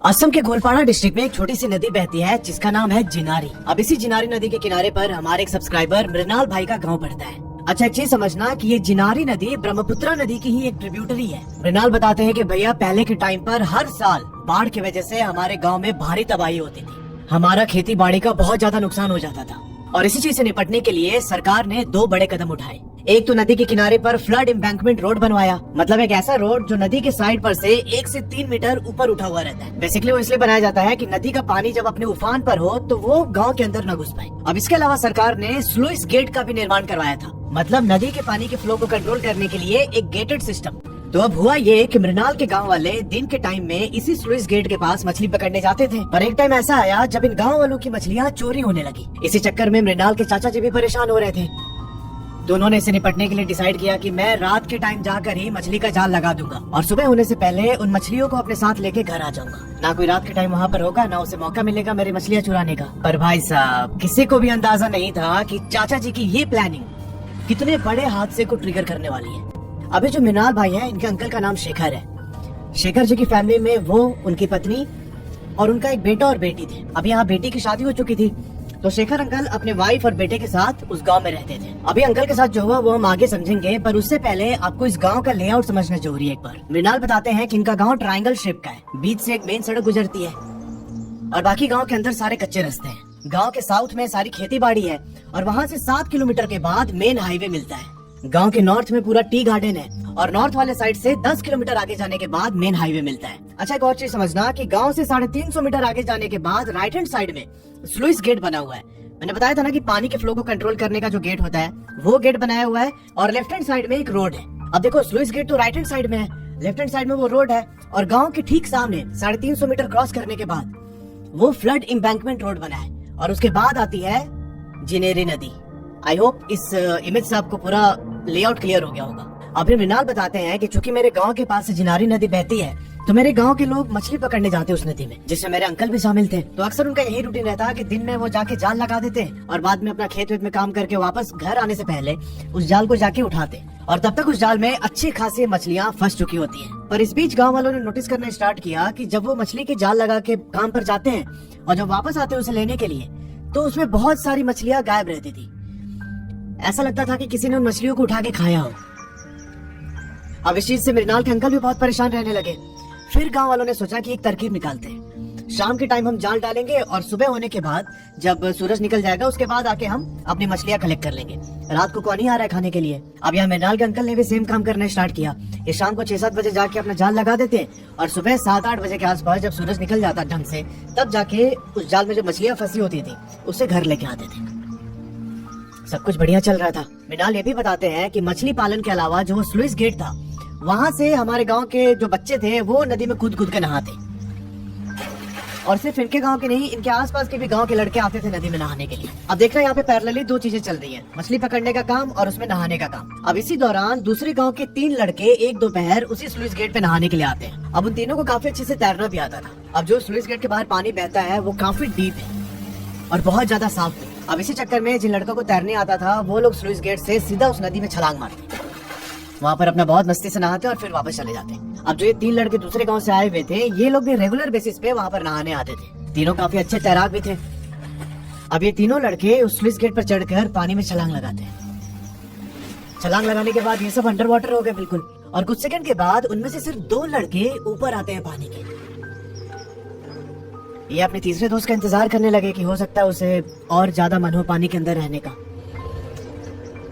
असम के गोलपाड़ा डिस्ट्रिक्ट में एक छोटी सी नदी बहती है जिसका नाम है जिनारी। अब इसी जिनारी नदी के किनारे पर हमारे एक सब्सक्राइबर मृणाल भाई का गांव पड़ता है। अच्छा, एक चीज समझना कि ये जिनारी नदी ब्रह्मपुत्र नदी की ही एक ट्रिब्यूटरी है। मृणाल बताते हैं कि भैया पहले के टाइम पर हर साल बाढ़ की वजह से हमारे गाँव में भारी तबाही होती थी। हमारा खेती बाड़ी का बहुत ज्यादा नुकसान हो जाता था और इसी चीज से निपटने के लिए सरकार ने 2 बड़े कदम उठाए। एक तो नदी के किनारे पर फ्लड एम्बैंकमेंट रोड बनवाया, मतलब एक ऐसा रोड जो नदी के साइड पर से 1 से 3 मीटर ऊपर उठा हुआ रहता है। बेसिकली वो इसलिए बनाया जाता है कि नदी का पानी जब अपने उफान पर हो तो वो गांव के अंदर न घुस पाए। अब इसके अलावा सरकार ने स्लुइस गेट का भी निर्माण करवाया था, मतलब नदी के पानी के फ्लो को कंट्रोल करने के लिए एक गेटेड सिस्टम। तो अब हुआ ये कि मृणाल के गांव वाले दिन के टाइम में इसी स्लुइस गेट के पास मछली पकड़ने जाते थे, पर एक टाइम ऐसा आया जब इन गांव वालों की मछलियां चोरी होने लगी। इसी चक्कर में मृणाल के चाचा जी भी परेशान हो रहे थे। दोनों ने इसे निपटने के लिए डिसाइड किया कि मैं रात के टाइम जाकर ही मछली का जाल लगा दूंगा और सुबह होने से पहले उन मछलियों को अपने साथ लेके घर आ जाऊंगा। ना कोई रात के टाइम वहाँ पर होगा, ना उसे मौका मिलेगा मेरी मछलियाँ चुराने का। पर भाई साहब, किसी को भी अंदाजा नहीं था कि चाचा जी की ये प्लानिंग कितने बड़े हादसे को ट्रिगर करने वाली है। अभी जो मृणाल भाई है, इनके अंकल का नाम शेखर है। शेखर जी की फैमिली में वो, उनकी पत्नी और उनका एक बेटा और बेटी थे। अभी यहाँ बेटी की शादी हो चुकी थी, तो शेखर अंकल अपने वाइफ और बेटे के साथ उस गांव में रहते थे। अभी अंकल के साथ जो हुआ वो हम आगे समझेंगे, पर उससे पहले आपको इस गांव का लेआउट समझना जरूरी है। एक बार मृणाल बताते हैं कि इनका गांव ट्रायंगल शेप का है। बीच से एक मेन सड़क गुजरती है और बाकी गांव के अंदर सारे कच्चे रास्ते हैं। गांव के साउथ में सारी खेती बाड़ी है और वहाँ से 7 किलोमीटर के बाद मेन हाईवे मिलता है। गांव के नॉर्थ में पूरा टी गार्डन है और नॉर्थ वाले साइड से 10 किलोमीटर आगे जाने के बाद मेन हाईवे मिलता है। अच्छा, एक और चीज समझना कि गांव से 350 मीटर आगे जाने के बाद राइट हैंड साइड में स्लुइस गेट बना हुआ है। मैंने बताया था ना कि पानी के फ्लो को कंट्रोल करने का जो गेट होता है वो गेट बनाया हुआ है और लेफ्ट हैंड साइड में एक रोड है। अब देखो, स्लुइस गेट तो राइट हैंड साइड में है, लेफ्ट हैंड साइड में वो रोड है और गांव के ठीक सामने 350 मीटर क्रॉस करने के बाद वो फ्लड एम्बैंकमेंट रोड बना है और उसके बाद आती है जिनेरी नदी। आई होप इस इमेज से आपको पूरा लेआउट क्लियर हो गया होगा। अभी मृणाल बताते हैं कि चूंकि मेरे गांव के पास से जिनारी नदी बहती है तो मेरे गांव के लोग मछली पकड़ने जाते उस नदी में, जिसमें मेरे अंकल भी शामिल थे। तो अक्सर उनका यही रूटीन रहता है कि दिन में वो जाके जाल लगा देते और बाद में अपना खेत वेत में काम करके वापस घर आने से पहले उस जाल को जाके उठाते और तब तक उस जाल में अच्छी खासी मछलियाँ फंस चुकी होती है। पर इस बीच गाँव वालों ने नोटिस करना स्टार्ट किया कि जब वो मछली के जाल लगा के काम पर जाते हैं और जब वापस आते हैं उसे लेने के लिए, तो उसमें बहुत सारी मछलियाँ गायब रहती थी। ऐसा लगता था कि किसी ने उन मछलियों को उठा के खाया हो। अब इस चीज से मृणाल के अंकल भी बहुत परेशान रहने लगे। फिर गांव वालों ने सोचा कि एक तरकीब निकालते हैं। शाम के टाइम हम जाल डालेंगे और सुबह होने के बाद जब सूरज निकल जाएगा उसके बाद आके हम अपनी मछलियां कलेक्ट कर लेंगे। रात को कौन ही आ रहा है खाने के लिए। अब यहाँ मृणाल के अंकल ने भी सेम काम करना स्टार्ट किया। ये शाम को 6-7 बजे जाके अपना जाल लगा देते और सुबह 7-8 बजे के आसपास जब सूरज निकल जाता ढंग से, तब जाके उस जाल में जो मछलियां फंसी होती थी उसे घर लेके आते थे। सब कुछ बढ़िया चल रहा था। मृणाल ये भी बताते हैं कि मछली पालन के अलावा जो वो स्लुइस गेट था, वहाँ से हमारे गांव के जो बच्चे थे वो नदी में कूद के नहाते और सिर्फ इनके गांव के नहीं, इनके आसपास के भी गांव के लड़के आते थे नदी में नहाने के लिए। अब देख रहे हैं यहाँ पे पैरेलली 2 चीजें चल रही हैं, मछली पकड़ने का काम और उसमें नहाने का काम। अब इसी दौरान दूसरे गांव के 3 लड़के एक दोपहर उसी स्लुइस गेट पे नहाने के लिए आते हैं। अब उन तीनों को काफी अच्छे से तैरना भी आता था। अब जो स्लुइस गेट के बाहर पानी बहता है वो काफी डीप है और बहुत ज्यादा साफ है। अब इसी चक्कर में जिन लड़कों को तैरने आता था वो लोग स्लुइस गेट से सीधा उस नदी में छलांग मारते, वहाँ पर अपना बहुत मस्ती से नहाते और फिर वापस चले जाते। अब जो ये 3 लड़के दूसरे गांव से आए हुए थे, ये लोग भी रेगुलर बेसिस पे वहाँ पर नहाने आते थे। तीनों काफी अच्छे तैराक भी थे। अब ये तीनों लड़के उस स्लुइस गेट पर चढ़कर पानी में छलांग लगाते हैं। छलांग लगाने के बाद ये सब अंडर वाटर हो गए बिल्कुल, और कुछ सेकंड के बाद उनमें से सिर्फ 2 लड़के ऊपर आते हैं पानी के। ये अपने तीसरे दोस्त का इंतजार करने लगे कि हो सकता है उसे और ज्यादा मन हो पानी के अंदर रहने का।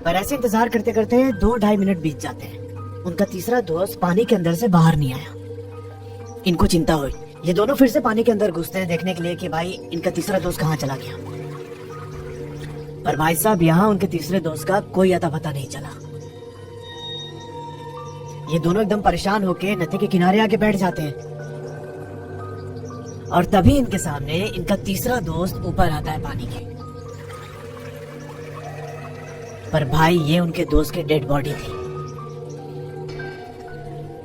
पर ऐसे इंतजार करते करते 2-2.5 मिनट बीत जाते हैं। उनका तीसरा दोस्त पानी के अंदर से बाहर नहीं आया। इनको चिंता हुई। ये दोनों फिर से पानी के अंदर घुसते हैं देखने के लिए कि भाई इनका तीसरा दोस्त कहाँ चला गया। पर भाई साहब, यहाँ उनके तीसरे दोस्त का कोई अता पता नहीं चला। ये दोनों एकदम परेशान होके नदी के किनारे आके बैठ जाते हैं और तभी इनके सामने इनका तीसरा दोस्त ऊपर आता है पानी के। पर भाई, ये उनके दोस्त की डेड बॉडी थी।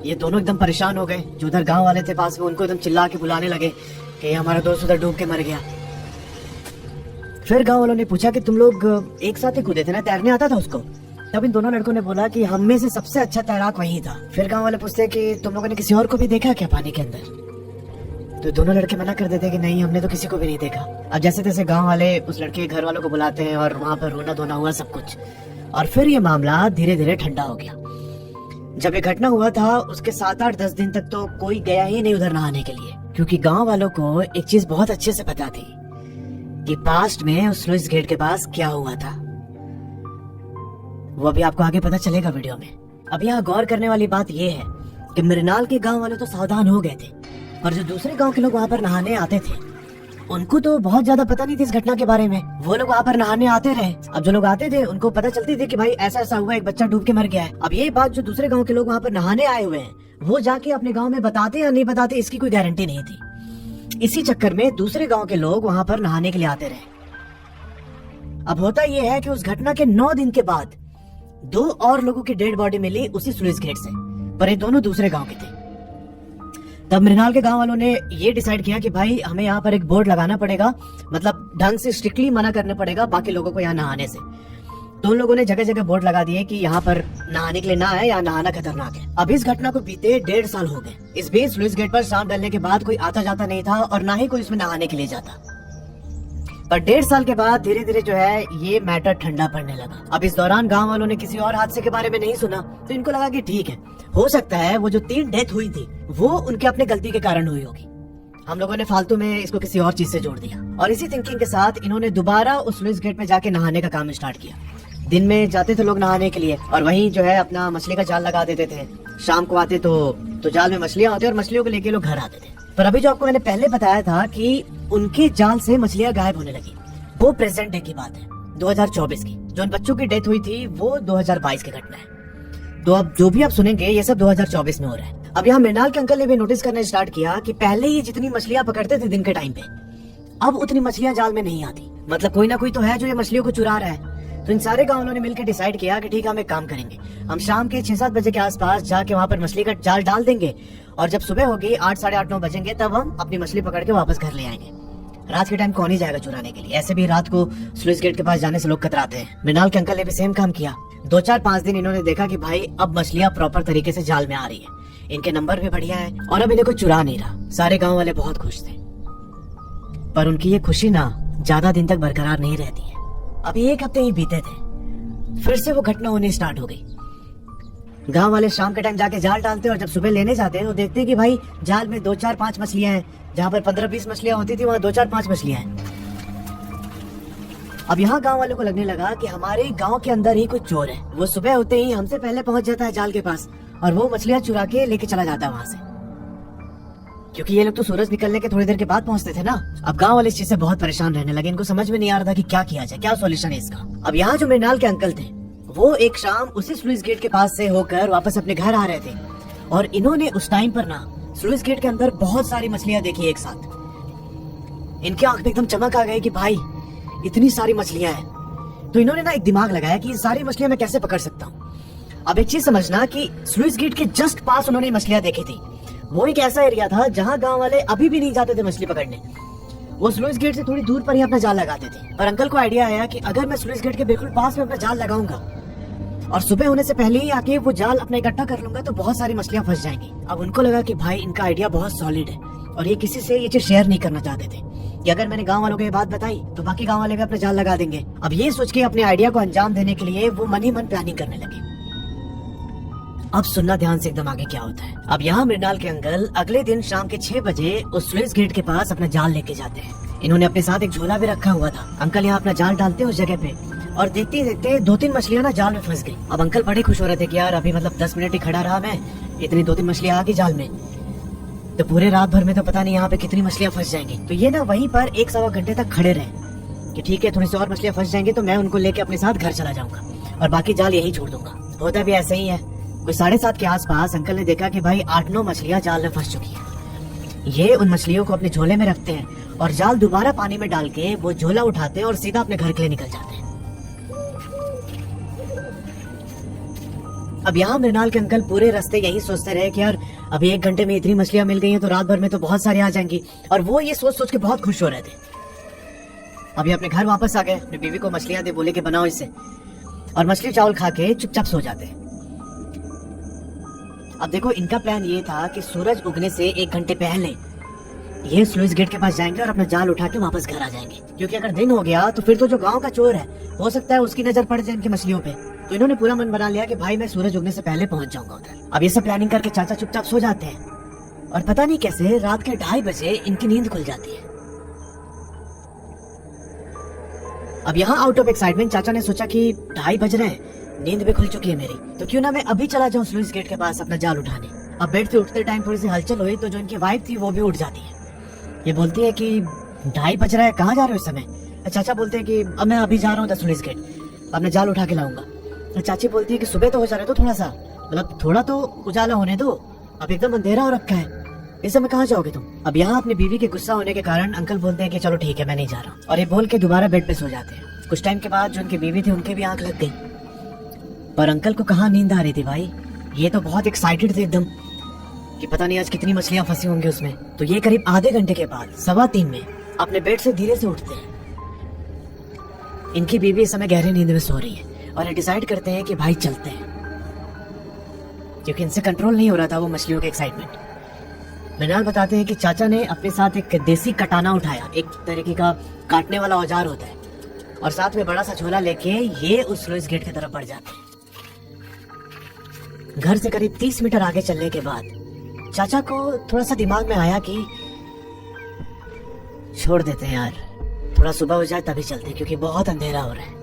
ये दोनों एकदम परेशान हो गए। जो उधर गांव वाले थे पास में, उनको एकदम चिल्ला के बुलाने लगे कि हमारा दोस्त उधर डूब के मर गया। फिर गांव वालों ने पूछा कि तुम लोग एक साथ ही कूदे थे ना, तैरने आता था उसको? तब इन दोनों लड़कों ने बोला कि हम में से सबसे अच्छा तैराक वही था। फिर गांव वाले पूछते कि तुम लोगों ने किसी और को भी देखा क्या पानी के अंदर? तो दोनों लड़के मना कर देते कि नहीं, हमने तो किसी को भी नहीं देखा। अब जैसे तैसे गांव वाले उस लड़के के घर वालों को बुलाते हैं और वहाँ पर रोना धोना हुआ सब कुछ। और फिर ये मामला धीरे धीरे ठंडा हो गया। जब ये घटना हुआ था उसके 7-8-10 दिन तक तो कोई गया ही नहीं उधर नहाने के लिए, क्योंकि गांव वालों को एक चीज बहुत अच्छे से पता थी कि पास्ट में उस स्लुइस गेट के पास क्या हुआ था। वो अभी आपको आगे पता चलेगा वीडियो में। अब यहाँ गौर करने वाली बात ये है कि मृणाल के गांव वाले तो सावधान हो गए थे, और जो दूसरे गांव के लोग वहाँ पर नहाने आते थे उनको तो बहुत ज्यादा पता नहीं थी इस घटना के बारे में। वो लोग वहाँ पर नहाने आते रहे। अब जो लोग आते थे उनको पता चलती थी कि भाई ऐसा ऐसा हुआ, एक बच्चा डूब के मर गया है। अब ये बात जो दूसरे गांव के लोग वहाँ पर नहाने आए हुए हैं वो जाके अपने गांव में बताते या नहीं बताते इसकी कोई गारंटी नहीं थी। इसी चक्कर में दूसरे गांव के लोग वहाँ पर नहाने के लिए आते रहे। अब होता यह है कि उस घटना के 9 दिन के बाद 2 और लोगों की डेड बॉडी मिली उसी स्लुइस गेट से, पर ये दोनों दूसरे गांव के थे। तब मृणाल के गांव वालों ने ये डिसाइड किया कि भाई हमें यहाँ पर एक बोर्ड लगाना पड़ेगा, मतलब ढंग से स्ट्रिक्टली मना करना पड़ेगा बाकी लोगों को यहाँ नहाने से। तो उन लोगों ने जगह जगह बोर्ड लगा दिए कि यहाँ पर नहाने के लिए ना है, यहाँ नहाना खतरनाक है। अब इस घटना को बीते 1.5 साल हो गए। इस बीच स्लुइस गेट पर शाम ढलने के बाद कोई आता जाता नहीं था और ना ही कोई इसमें नहाने के लिए जाता। पर 1.5 साल के बाद धीरे धीरे जो है ये मैटर ठंडा पड़ने लगा। अब इस दौरान गांव वालों ने किसी और हादसे के बारे में नहीं सुना, तो इनको लगा कि ठीक है, हो सकता है वो जो 3 डेथ हुई थी वो उनके अपने गलती के कारण हुई होगी। हम लोगों ने फालतू में इसको किसी और चीज से जोड़ दिया, और इसी थिंकिंग के साथ इन्होंने दोबारा उस स्लुइस गेट में जाके नहाने का काम स्टार्ट किया। दिन में जाते थे लोग नहाने के लिए और वहीं जो है अपना मछली का जाल लगा देते थे। शाम को आते तो जाल में मछलियां होती और मछलियों को लेके लोग घर आते थे। पर अभी जो आपको मैंने पहले बताया था कि उनके जाल से मछलियां गायब होने लगी, वो प्रेजेंट डे की बात है, 2024 की। जो उन बच्चों की डेथ हुई थी वो 2022 की घटना है। तो अब जो भी आप सुनेंगे ये सब 2024 में हो रहा है। अब यहाँ मृणाल के अंकल ने भी नोटिस करना स्टार्ट किया कि पहले ही जितनी मछलियां पकड़ते थे दिन के टाइम पे, अब उतनी मछलियां जाल में नहीं आती। मतलब कोई ना कोई तो है जो ये मछलियों को चुरा रहा है। तो इन सारे गाँव वालों ने मिलकर डिसाइड किया कि ठीक है, हम एक काम करेंगे, हम शाम के 6-7 बजे के आसपास जाके वहाँ पर मछली का जाल डाल देंगे, और जब सुबह होगी 8, साढ़े 8, 9 बजेंगे तब हम अपनी मछली पकड़ के वापस घर ले आएंगे। रात के टाइम कौन ही जाएगा चुराने के लिए, ऐसे भी रात को स्लुइस गेट के पास जाने से लोग कतराते हैं। मृणाल के अंकल ने भी सेम काम किया। 2-4-5 दिन इन्होंने देखा कि भाई अब मछलियां प्रॉपर तरीके से जाल में आ रही है, इनके नंबर भी बढ़िया है और अब इन्हें कोई चुरा नहीं रहा। सारे गाँव वाले बहुत खुश थे, पर उनकी ये खुशी ना ज्यादा दिन तक बरकरार नहीं रहती है। अभी 1 हफ्ते ही बीते थे, फिर से वो घटना होनी स्टार्ट हो गई। गांव वाले शाम के टाइम जाके जाल डालते और जब सुबह लेने जाते हैं तो देखते हैं कि भाई जाल में 2-4-5 मछलियां हैं। जहाँ पर 15-20 मछलियां होती थी वहाँ 2-4-5 मछलियां हैं। अब यहाँ गांव वालों को लगने लगा कि हमारे गांव के अंदर ही कोई चोर है। वो सुबह होते ही हमसे पहले पहुंच जाता है जाल के पास और वो मछलियां चुरा के लेके चला जाता है वहाँ से, क्योंकि ये लोग तो सूरज निकलने के थोड़ी देर के बाद पहुंचते थे ना। अब गांव वाले इस चीज से बहुत परेशान रहने लगे। इनको समझ में नहीं आ रहा था कि क्या किया जाए, क्या सॉल्यूशन है इसका। अब यहाँ जो मृणाल के अंकल थे वो एक शाम उसी स्लुइस गेट के पास से होकर वापस अपने घर आ रहे थे, और इन्होंने उस टाइम पर ना स्लुइस गेट के अंदर बहुत सारी मछलियां देखी एक साथ। इनकी आंख में एकदम चमक आ गई कि भाई इतनी सारी मछलियां हैं। तो इन्होंने ना एक दिमाग लगाया कि ये सारी मछलियां मैं कैसे पकड़ सकता हूँ। अब एक चीज समझना कि स्लुइस गेट के जस्ट पास उन्होंने मछलियां देखी थी। वो एक ऐसा एरिया था जहाँ गाँव वाले अभी भी नहीं जाते थे मछली पकड़ने। वो स्लुइस गेट से थोड़ी दूर पर ही अपना जाल लगाते थे। पर अंकल को आइडिया आया कि अगर मैं स्लुइस गेट के बिल्कुल पास में अपना जाल लगाऊंगा और सुबह होने से पहले ही आके वो जाल अपना इकट्ठा कर लूंगा तो बहुत सारी मछलियां फंस जाएंगी। अब उनको लगा कि भाई इनका आइडिया बहुत सॉलिड है और ये किसी से ये चीज शेयर नहीं करना चाहते थे कि अगर मैंने गांव वालों को ये बात बताई तो बाकी गांव वाले भी अपना जाल लगा देंगे। अब ये सोच के अपने आइडिया को अंजाम देने के लिए वो मन ही मन प्लानिंग करने लगे। अब सुनना ध्यान से एकदम आगे क्या होता है। अब यहाँ मृणाल के अंकल अगले दिन शाम के 6 बजे उस स्लुइस गेट के पास अपना जाल लेके जाते हैं। इन्होंने अपने साथ एक झोला भी रखा हुआ था। अंकल यहाँ अपना जाल डालते उस जगह पे और देखते ही देखते 2-3 मछलियां ना जाल में फंस गई। अब अंकल बड़े खुश हो रहे थे कि यार अभी मतलब 10 मिनट ही खड़ा रहा मैं, इतनी 2-3 मछलियां आ गई जाल में, तो पूरे रात भर में तो पता नहीं यहाँ पे कितनी मछलियां फंस जाएंगी। तो ये ना वहीं पर 1-1.25 घंटे तक खड़े रहे कि ठीक है थोड़ी सी और मछलियां फंस जाएंगी तो मैं उनको लेके अपने साथ घर चला जाऊंगा और बाकी जाल यही छोड़ दूंगा। होता भी ऐसे ही है। कोई 7:30 के आसपास अंकल ने देखा कि भाई 8-9 मछलियां जाल में फंस चुकी है। ये उन मछलियों को अपने झोले में रखते हैं और जाल दोबारा पानी में डाल के वो झोला उठाते हैं और सीधा अपने घर के लिए निकल जाते हैं। अब यहाँ मृणाल के अंकल पूरे रास्ते यही सोचते रहे कि यार अभी 1 घंटे में इतनी मछलियां मिल गई हैं तो रात भर में तो बहुत सारी आ जाएंगी, और वो ये सोच सोच के बहुत खुश हो रहे थे। अभी अपने घर वापस आ गए, अपनी बीवी को मछलियां दे, बोले कि बनाओ इससे, और मछली चावल खा के चुपचाप सो जाते। अब देखो इनका प्लान ये था कि सूरज उगने से 1 घंटे पहले ये स्लुइस गेट के पास जाएंगे और अपना जाल उठा के वापस घर आ जाएंगे, क्योंकि अगर दिन हो गया तो फिर तो जो गांव का चोर है हो सकता है उसकी नजर पड़ जाए इनकी मछलियों पे। तो इन्होंने पूरा मन बना लिया कि भाई मैं सूरज उगने से पहले पहुंच जाऊंगा उधर। अब ये सब प्लानिंग करके चाचा चुपचाप सो जाते हैं और पता नहीं कैसे रात के 2:30 बजे इनकी नींद खुल जाती है। अब यहाँ आउट ऑफ एक्साइटमेंट चाचा ने सोचा कि 2:30 बज रहे हैं, नींद भी खुल चुकी है मेरी, तो क्यों ना मैं अभी चला जाऊं स्लुइस गेट के पास अपना जाल उठाने। अब बेड से उठते टाइम थोड़ी सी हलचल हुई तो जो इनकी वाइफ थी वो भी उठ जाती है। ये बोलती है कि 2:30 बज रहा है, कहाँ जा रहे हो इस समय? चाचा बोलते हैं कि अब मैं अभी जा रहा हूँ स्लुइस गेट, अब मैं जाल उठा के लाऊंगा। चाची बोलती है कि सुबह तो हो जा रहे तो थोड़ा सा, मतलब थोड़ा तो उजाला होने दो, अब एकदम अंधेरा हो रखा है, इस समय कहाँ जाओगे तुम? अब यहाँ अपनी बीवी के गुस्सा होने के कारण अंकल बोलते हैं कि चलो ठीक है मैं नहीं जा रहा हूँ, और ये बोल के दोबारा बेड पे सो जाते हैं। कुछ टाइम के बाद जो उनकी बीवी थी उनकी भी आंख लग गई, पर अंकल को कहाँ नींद आ रही थी भाई, ये तो बहुत एक्साइटेड थे एकदम कि पता नहीं आज कितनी मछलियां फंसी होंगी उसमें। तो ये करीब आधे घंटे के बाद 2:15 में अपने बेड से धीरे से उठते हैं। इनकी बीवी इस समय गहरी नींद में सो रही है और ये डिसाइड करते हैं कि भाई चलते हैं, क्योंकि इनसे कंट्रोल नहीं हो रहा था वो मछलियों के एक्साइटमेंट। मृणाल बताते हैं कि चाचा ने अपने साथ एक देसी कटाना उठाया, एक तरीके का काटने वाला औजार होता है, और साथ में बड़ा सा झोला लेके ये उस स्लुइस गेट की तरफ बढ़ जाते हैं। घर से करीब 30 मीटर आगे चलने के बाद चाचा को थोड़ा सा दिमाग में आया कि छोड़ देते हैं यार, थोड़ा सुबह हो जाए तभी चलते हैं, क्योंकि बहुत अंधेरा हो रहा है।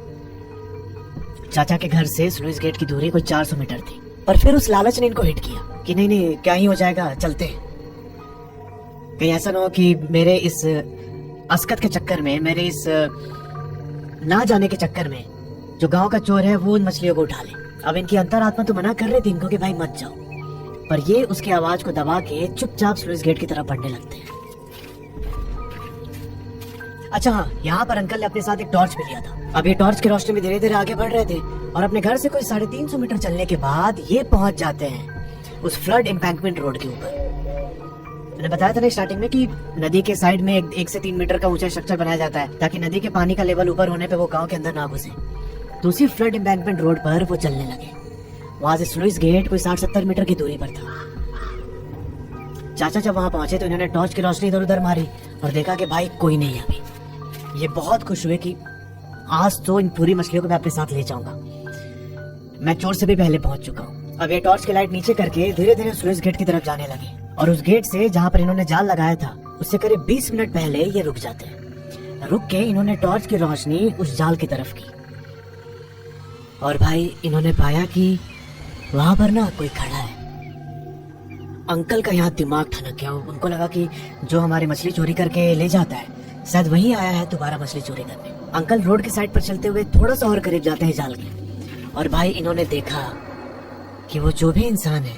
चाचा के घर से स्लुइस गेट की दूरी कोई 400 मीटर थी, पर फिर उस लालच ने इनको हिट किया कि नहीं नहीं क्या ही हो जाएगा, चलते हैं। कहीं ऐसा ना हो कि मेरे इस अस्कत के चक्कर में, मेरे इस ना जाने के चक्कर में जो गांव का चोर है वो उन मछलियों को उठा ले। अब इनकी अंतरात्मा तो मना कर रही थी इनको कि भाई मत जाओ, पर ये उसकी आवाज को दबा के चुपचाप स्लुइस गेट की तरफ बढ़ने लगते हैं। अच्छा हाँ, यहाँ पर अंकल ने अपने साथ एक टॉर्च भी लिया था। अब ये टॉर्च की रोशनी में धीरे धीरे आगे बढ़ रहे थे और अपने घर से कोई 350 मीटर चलने के बाद ये पहुंच जाते हैं उस फ्लड एम्बैंकमेंट रोड के ऊपर। मैंने बताया था ना स्टार्टिंग में कि नदी के साइड में 1 से 3 मीटर का ऊंचा स्ट्रक्चर बनाया जाता है ताकि नदी के पानी का लेवल ऊपर होने पे वो गांव के अंदर ना घुसे। तो उसी फ्लड एम्बैंकमेंट रोड पर वो चलने लगे। वहां से स्लुइस गेट कोई 60-70 मीटर की दूरी पर था। चाचा जब वहां पहुंचे तो इन्होंने टॉर्च की रोशनी इधर उधर मारी और देखा कि भाई कोई नहीं है अभी। ये बहुत खुश हुए कि आज तो इन पूरी मछलियों को मैं अपने साथ ले जाऊंगा, मैं चोर से भी पहले पहुंच चुका हूँ। अब ये टॉर्च की लाइट नीचे करके धीरे धीरे स्लुइस गेट की तरफ जाने लगे और उस गेट से जहाँ पर इन्होंने जाल लगाया था उससे करीब 20 मिनट पहले ये रुक जाते हैं। रुक के इन्होंने टॉर्च की रोशनी उस जाल की तरफ की और भाई इन्होंने पाया कि वहां पर ना कोई खड़ा है। अंकल का यहाँ दिमाग ठनक गया, उनको लगा कि जो हमारी मछली चोरी करके ले जाता है शायद वही आया है दोबारा मछली चोरी करने। अंकल रोड की साइड पर चलते हुए थोड़ा सा और करीब जाते हैं जाल के और भाई इन्होंने देखा कि वो जो भी इंसान है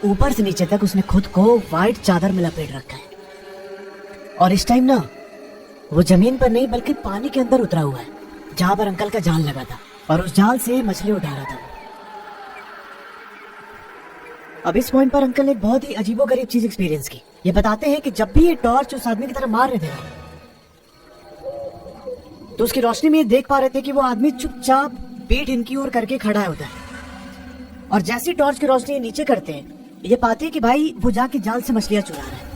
ऊपर से नीचे तक उसने खुद को व्हाइट चादर में लपेट रखा है और इस टाइम ना वो जमीन पर नहीं बल्कि पानी के अंदर उतरा हुआ है जहाँ पर अंकल का जाल लगा था और उस जाल से मछली उठा रहा था। अब इस पॉइंट पर अंकल ने एक बहुत ही अजीबोगरीब चीज एक्सपीरियंस की। ये बताते हैं कि जब भी ये टॉर्च उस आदमी की तरफ मार रहे थे तो उसकी रोशनी में ये देख पा रहे थे कि वो आदमी चुपचाप पीठ इनकी ओर करके खड़ा होता है और जैसी टॉर्च की रोशनी नीचे करते हैं ये पाते हैं कि भाई वो जाके जाल से मछलियां चुरा रहा है।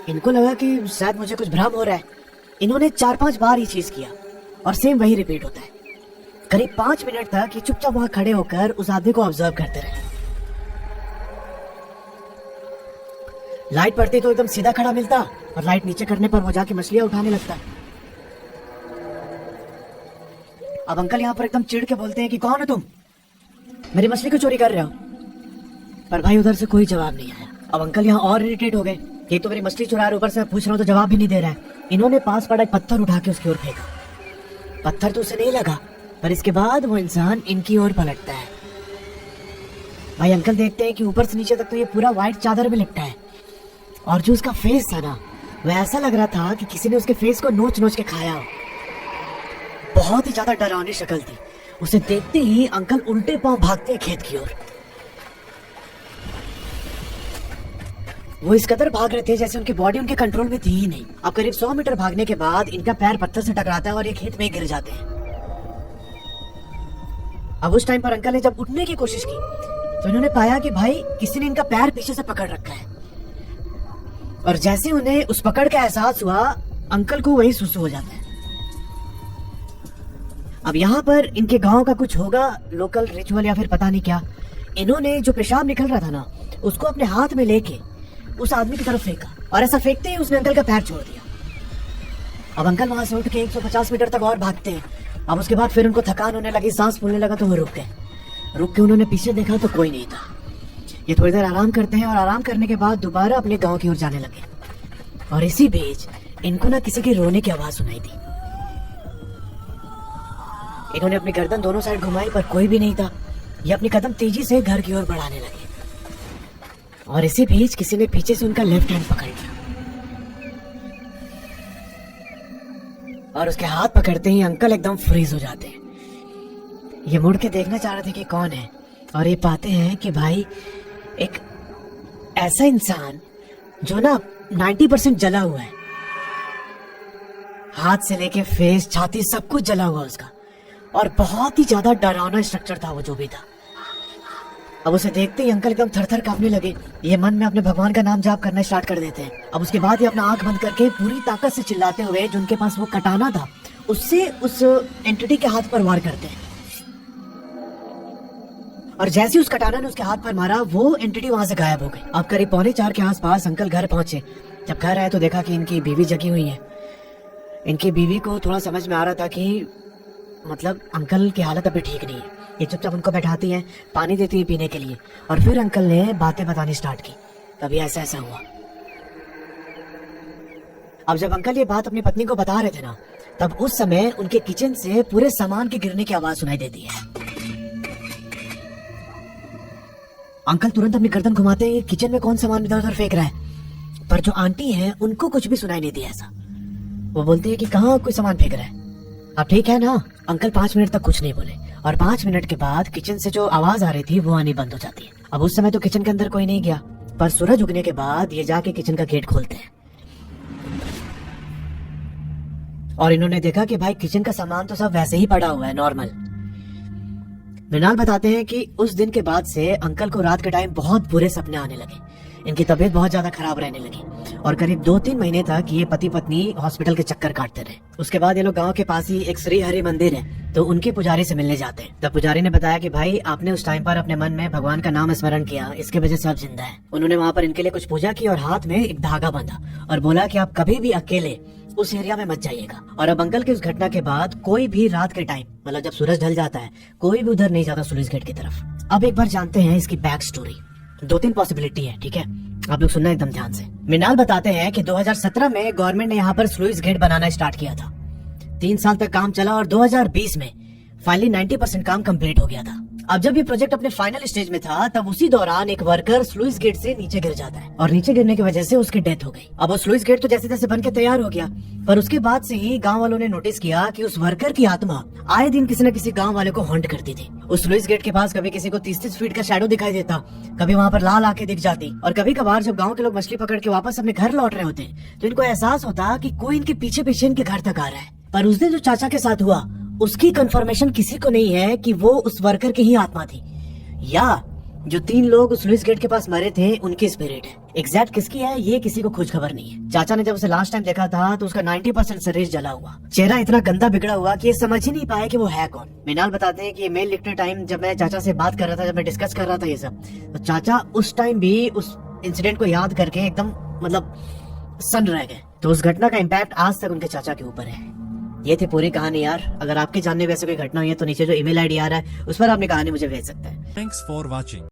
इनको लगा कि शायद मुझे कुछ भ्रम हो रहा है। इन्होंने 4-5 बार ये चीज किया और सेम वही रिपीट होता है। करीब 5 मिनट तक ये चुपचाप वहां खड़े होकर उस आदमी को ऑब्जर्व करते रहे। लाइट पड़ती तो एकदम सीधा खड़ा मिलता और लाइट नीचे करने पर वो जाके मछलियां उठाने लगता। अब अंकल यहाँ पर एकदम चिढ़ के बोलते हैं कि कौन हो तुम, मेरी मछली को चोरी कर रहे हो? पर भाई उधर से कोई जवाब नहीं आया। अब अंकल यहाँ और इरिटेट हो गए कि तो मेरी मछली चुरा रहे, ऊपर से मैं पूछ रहा हूँ तो जवाब भी नहीं दे रहा है। इन्होंने पास पड़ा एक पत्थर उठा के उसकी ओर फेंका। पत्थर तो उसे नहीं लगा पर इसके बाद वो इंसान इनकी ओर पलटता है। भाई अंकल देखते हैं कि ऊपर से नीचे तक तो ये पूरा व्हाइट चादर में लिपटा है और जो उसका फेस था ना वह ऐसा लग रहा था कि किसी ने उसके फेस को नोच नोच के खाया हो। बहुत ही ज्यादा डरावनी शक्ल थी। उसे देखते ही अंकल उल्टे पांव भागते हैं खेत की ओर। वो इस कदर भाग रहे थे जैसे उनकी बॉडी उनके कंट्रोल में थी ही नहीं। अब करीब 100 मीटर भागने के बाद इनका पैर पत्थर से टकराता है और ये खेत में गिर जाते हैं। अब उस टाइम पर अंकल ने जब उठने की कोशिश की तो इन्होंने पाया कि भाई किसी ने इनका पैर पीछे से पकड़ रखा है और जैसे उन्हें उस पकड़ का एहसास हुआ, अंकल को वही सुसु हो जाता है। अब यहाँ पर इनके गांव का कुछ होगा लोकल रिचुअल या फिर पता नहीं क्या। इन्होंने जो पेशाब निकल रहा था ना, उसको अपने हाथ में लेके उस आदमी की तरफ फेंका, और ऐसा फेंकते ही उसने अंकल का पैर छोड़ दिया। अब अंकल वहां से उठ के 150 मीटर तक और भागते हैं। अब उसके बाद फिर उनको थकान होने लगी, सांस फूलने लगा, तो वो रुक गए। रुक के उन्होंने पीछे देखा तो कोई नहीं था। ये थोड़ी देर आराम करते हैं और आराम करने के बाद दोबारा अपने गांव की ओर जाने लगे। और इसी बीच इनको ना किसी के रोने की आवाज सुनाई दी। इन्होंने अपनी गर्दन दोनों साइड घुमाई पर कोई भी नहीं था। ये अपनी कदम तेजी से घर की ओर बढ़ाने लगे और इसी बीच किसी ने पीछे से उनका लेफ्ट हैंड पकड़ लिया और उसके हाथ पकड़ते ही अंकल एकदम फ्रीज हो जाते हैं। ये मुड़ के देखना चाह रहे थे कि कौन है, और ये पाते हैं कि भाई एक ऐसा इंसान जो ना 90% जला हुआ है, हाथ से लेके फेस, छाती, सब कुछ जला हुआ उसका, और बहुत ही ज्यादा डरावना स्ट्रक्चर था वो जो भी था। अब उसे देखते ही अंकल एकदम थर-थर कांपने लगे। ये मन में अपने भगवान का नाम जाप करना स्टार्ट कर देते हैं। अब उसके बाद ये अपना आंख बंद करके पूरी ताकत से चिल्लाते हुए जो उनके पास वो कटाना था उससे उस एंटिटी के हाथ पर वार करते हैं। और जैसे उस कटाना ने उसके हाथ पर मारा, वो एंटिटी वहां से गायब हो गई। अब करीब 3:45 के आसपास अंकल घर पहुंचे। जब घर आए तो देखा कि इनकी बीवी जगी हुई है। इनकी बीवी को थोड़ा समझ में आ रहा था कि मतलब अंकल की हालत अभी ठीक नहीं है। ये चुपचाप उनको बैठाती हैं, पानी देती है पीने के लिए, और फिर अंकल ने बातें बतानी स्टार्ट की। तभी ऐसा ऐसा हुआ। अब जब अंकल ये बात अपनी पत्नी को बता रहे थे ना, तब उस समय उनके किचन से पूरे सामान के गिरने की आवाज सुनाई देती है। अंकल तुरंत अपनी गर्दन घुमाते हैं, किचन में कौन सामान इधर उधर फेंक रहा है, पर जो आंटी है उनको कुछ भी सुनाई नहीं दिया ऐसा। वो बोलते हैं कि कहाँ कोई सामान फेंक रहा है, अब ठीक है ना। अंकल 5 मिनट तक कुछ नहीं बोले, और 5 मिनट के बाद किचन से जो आवाज आ रही थी वो आनी बंद हो जाती है। अब उस समय तो किचन के अंदर कोई नहीं गया, पर सूरज उगने के बाद ये जाके किचन का गेट खोलते हैं और इन्होंने देखा कि भाई किचन का सामान तो सब वैसे ही पड़ा हुआ है नॉर्मल। मृणाल बताते हैं कि उस दिन के बाद से अंकल को रात के टाइम बहुत बुरे सपने आने लगे। इनकी तबीयत बहुत ज्यादा खराब रहने लगी और करीब 2-3 महीने तक ये पति पत्नी हॉस्पिटल के चक्कर काटते रहे। उसके बाद ये लोग गांव के पास ही एक श्री हरि मंदिर है, तो उनके पुजारी से मिलने जाते हैं। तब पुजारी ने बताया कि भाई आपने उस टाइम पर अपने मन में भगवान का नाम स्मरण किया, इसके वजह से आप जिंदा है। उन्होंने वहाँ पर इनके लिए कुछ पूजा की और हाथ में एक धागा बांधा और बोला कि आप कभी भी अकेले उस एरिया में मत जाइएगा। और अब अंकल की उस घटना के बाद कोई भी रात के टाइम, मतलब जब सूरज ढल जाता है, कोई भी उधर नहीं जाता स्लुइस गेट की तरफ। अब एक बार जानते हैं इसकी बैक स्टोरी। 2-3 पॉसिबिलिटी है, ठीक है, आप लोग सुनना एकदम ध्यान से। मृणाल बताते हैं कि 2017 में गवर्नमेंट ने यहाँ पर स्लुइस गेट बनाना स्टार्ट किया था। 3 साल तक काम चला और 2020 में फाइनली 90% काम कंप्लीट हो गया था। अब जब ये प्रोजेक्ट अपने फाइनल स्टेज में था, तब उसी दौरान एक वर्कर स्लुइस गेट से नीचे गिर जाता है और नीचे गिरने की वजह से उसकी डेथ हो गई। अब वो स्लुइस गेट तो जैसे तैसे बन के तैयार हो गया, पर उसके बाद से ही गांव वालों ने नोटिस किया कि उस वर्कर की आत्मा आए दिन किसी न किसी गांव वाले को हॉन्ट करती थी। उस स्लुइस गेट के पास कभी किसी को 30-30 फीट का शैडो दिखाई देता, कभी वहाँ पर लाल आंखें दिख जाती, और कभी कभार जब गाँव के लोग मछली पकड़ के वापस अपने घर लौट रहे होते तो इनको एहसास होता कि कोई इनके पीछे पीछे इनके घर तक आ रहा है। पर उस दिन जो चाचा के साथ हुआ उसकी कंफर्मेशन किसी को नहीं है कि वो उस वर्कर की ही आत्मा थी या जो 3 लोग उस स्लुइस गेट के पास मरे थे उनकी स्पिरिट है। एग्जैक्ट किसकी है ये किसी को खोज खबर नहीं है। चाचा ने जब उसे लास्ट टाइम देखा था तो उसका 90% शरीर जला हुआ, चेहरा इतना गंदा बिगड़ा हुआ कि ये समझ ही नहीं पाया कि वो है कौन। मृणाल बताते हैं कि मेल लिखते टाइम जब मैं चाचा से बात कर रहा था, जब मैं डिस्कस कर रहा था ये सब, तो चाचा उस टाइम भी उस इंसिडेंट को याद करके एकदम मतलब सन्न रह गए। तो उस घटना का इम्पैक्ट आज तक उनके चाचा के ऊपर है। ये थी पूरी कहानी यार। अगर आपके जानने वैसे कोई घटना हुई है तो नीचे जो ईमेल आईडी आ रहा है उस पर आपने कहानी मुझे भेज सकते हैं। Thanks for watching.